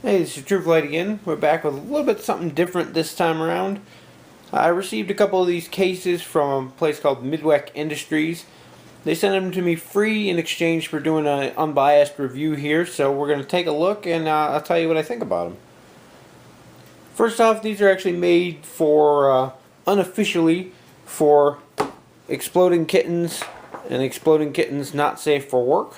Hey, this is Trueflight again. We're back with a little bit something different this time around. I received a couple of these cases from a place called Midwec Industries. They sent them to me free in exchange for doing an unbiased review here, so we're going to take a look and I'll tell you what I think about them. First off, these are actually made for, unofficially, for Exploding Kittens and Exploding Kittens Not Safe for Work.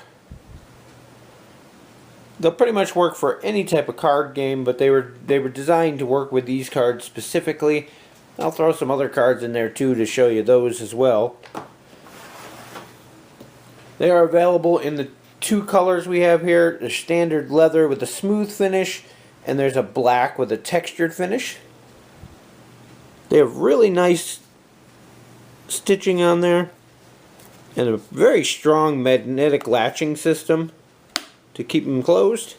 They'll pretty much work for any type of card game, but they were designed to work with these cards specifically. I'll throw some other cards in there too to show you those as well. They are available in the two colors we have here. The standard leather with a smooth finish, and there's a black with a textured finish. They have really nice stitching on there and a very strong magnetic latching system to keep them closed.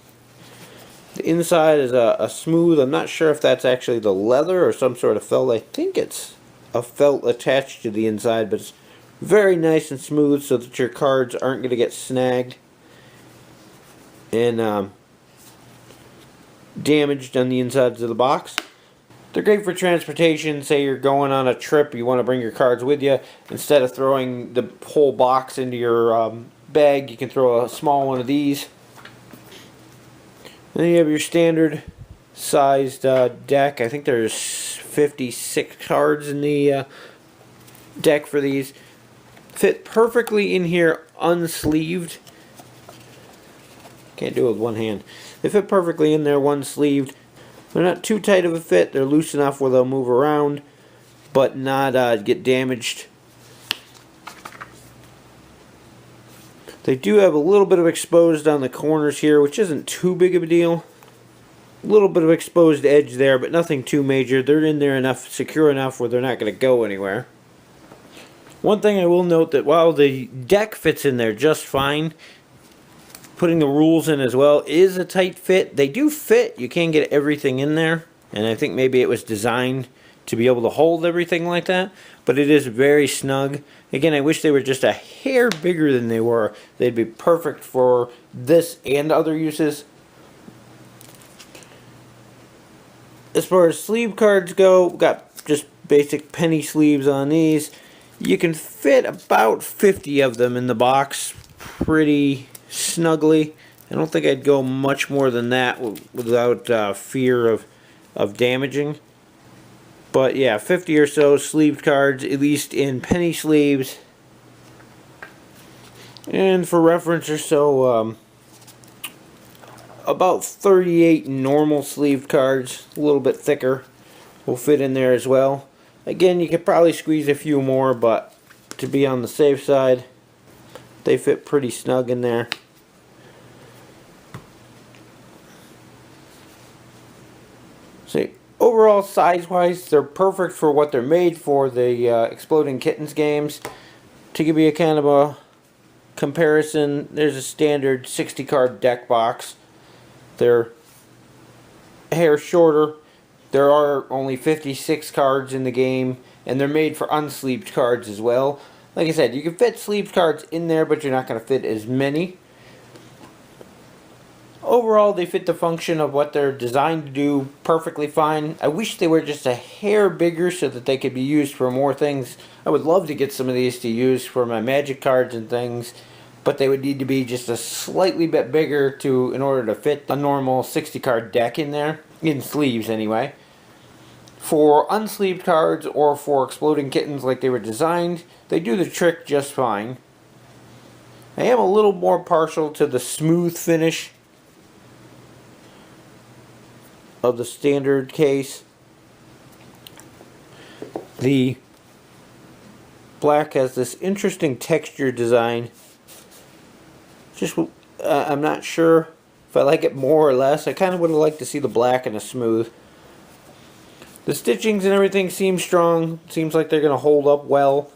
The inside is a smooth, I'm not sure if that's actually the leather or some sort of felt. I think it's a felt attached to the inside, but it's very nice and smooth so that your cards aren't going to get snagged and damaged on the insides of the box. They're great for transportation. Say you're going on a trip, you want to bring your cards with you. Instead of throwing the whole box into your bag, you can throw a small one of these. Then you have your standard sized deck. I think there's 56 cards in the deck for these. Fit perfectly in here unsleeved. Can't do it with one hand. They fit perfectly in there one-sleeved. They're not too tight of a fit. They're loose enough where they'll move around, but not get damaged. They do have a little bit of exposed on the corners here, which isn't too big of a deal. A little bit of exposed edge there, but nothing too major. They're in there enough, secure enough where they're not going to go anywhere. One thing I will note that while the deck fits in there just fine, putting the rules in as well is a tight fit. They do fit. You can't get everything in there, and I think maybe it was designed to be able to hold everything like that, but it is very snug. Again, I wish they were just a hair bigger than they were. They'd be perfect for this and other uses. As far as sleeve cards go, we've got just basic penny sleeves on these. You can fit about 50 of them in the box pretty snugly. I don't think I'd go much more than that without fear of damaging. But yeah, 50 or so sleeved cards, at least in penny sleeves. And for reference or so, about 38 normal sleeved cards, a little bit thicker, will fit in there as well. Again, you could probably squeeze a few more, but to be on the safe side, they fit pretty snug in there. See, overall, size-wise, they're perfect for what they're made for, the Exploding Kittens games. To give you a kind of a comparison, there's a standard 60-card deck box. They're a hair shorter. There are only 56 cards in the game, and they're made for unsleeved cards as well. Like I said, you can fit sleeved cards in there, but you're not going to fit as many. Overall, they fit the function of what they're designed to do perfectly fine. I wish they were just a hair bigger so that they could be used for more things. I would love to get some of these to use for my magic cards and things, but they would need to be just a slightly bit bigger in order to fit a normal 60-card deck in there, in sleeves anyway. For unsleeved cards or for Exploding Kittens like they were designed, they do the trick just fine. I am a little more partial to the smooth finish of the standard case. The black has this interesting texture design. Just I'm not sure if I like it more or less. I kind of would have liked to see the black and a smooth. The stitchings and everything seem strong. Seems like they're going to hold up well.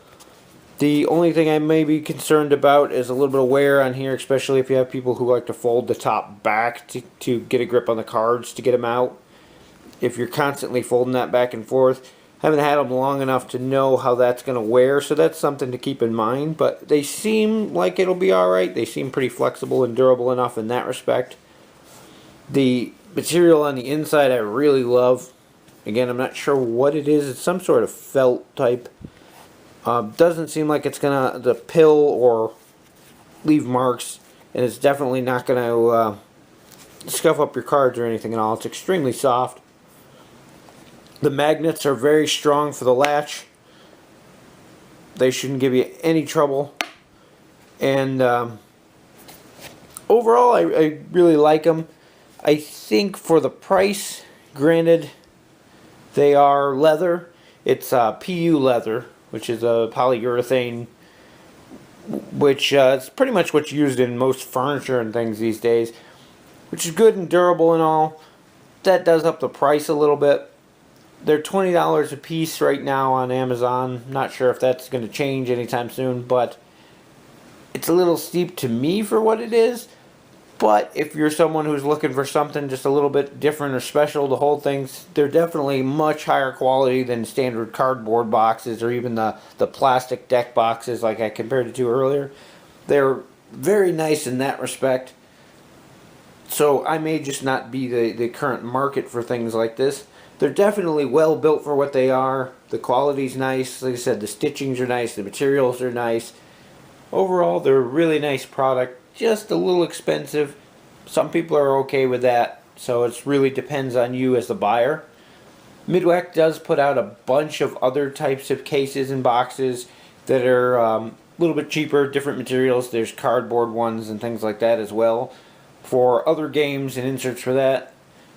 The only thing I may be concerned about is a little bit of wear on here, especially if you have people who like to fold the top back to get a grip on the cards to get them out. If you're constantly folding that back and forth, I haven't had them long enough to know how that's going to wear, so that's something to keep in mind. But they seem like it'll be alright. They seem pretty flexible and durable enough in that respect. The material on the inside I really love. Again, I'm not sure what it is. It's some sort of felt type. Doesn't seem like it's gonna pill or leave marks, and it's definitely not gonna scuff up your cards or anything at all. It's extremely soft. The magnets are very strong for the latch. They shouldn't give you any trouble. And overall, I really like them. I think for the price, granted, they are leather. It's PU leather, which is a polyurethane, which is pretty much what's used in most furniture and things these days, which is good and durable and all. That does up the price a little bit. They're $20 a piece right now on Amazon. Not sure if that's going to change anytime soon, but it's a little steep to me for what it is. But if you're someone who's looking for something just a little bit different or special to hold things, they're definitely much higher quality than standard cardboard boxes or even the plastic deck boxes like I compared it to earlier. They're very nice in that respect. So I may just not be the current market for things like this. They're definitely well built for what they are. The quality's nice. Like I said, the stitchings are nice. The materials are nice. Overall, they're a really nice product. Just a little expensive. Some people are okay with that. So it really depends on you as the buyer. Midwec does put out a bunch of other types of cases and boxes that are a little bit cheaper, different materials. There's cardboard ones and things like that as well for other games and inserts for that.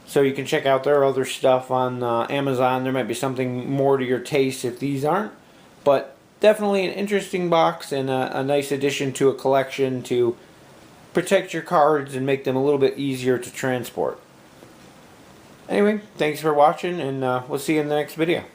So you can check out their other stuff on Amazon. There might be something more to your taste if these aren't. But definitely an interesting box and a nice addition to a collection to protect your cards and make them a little bit easier to transport. Anyway, thanks for watching, and we'll see you in the next video.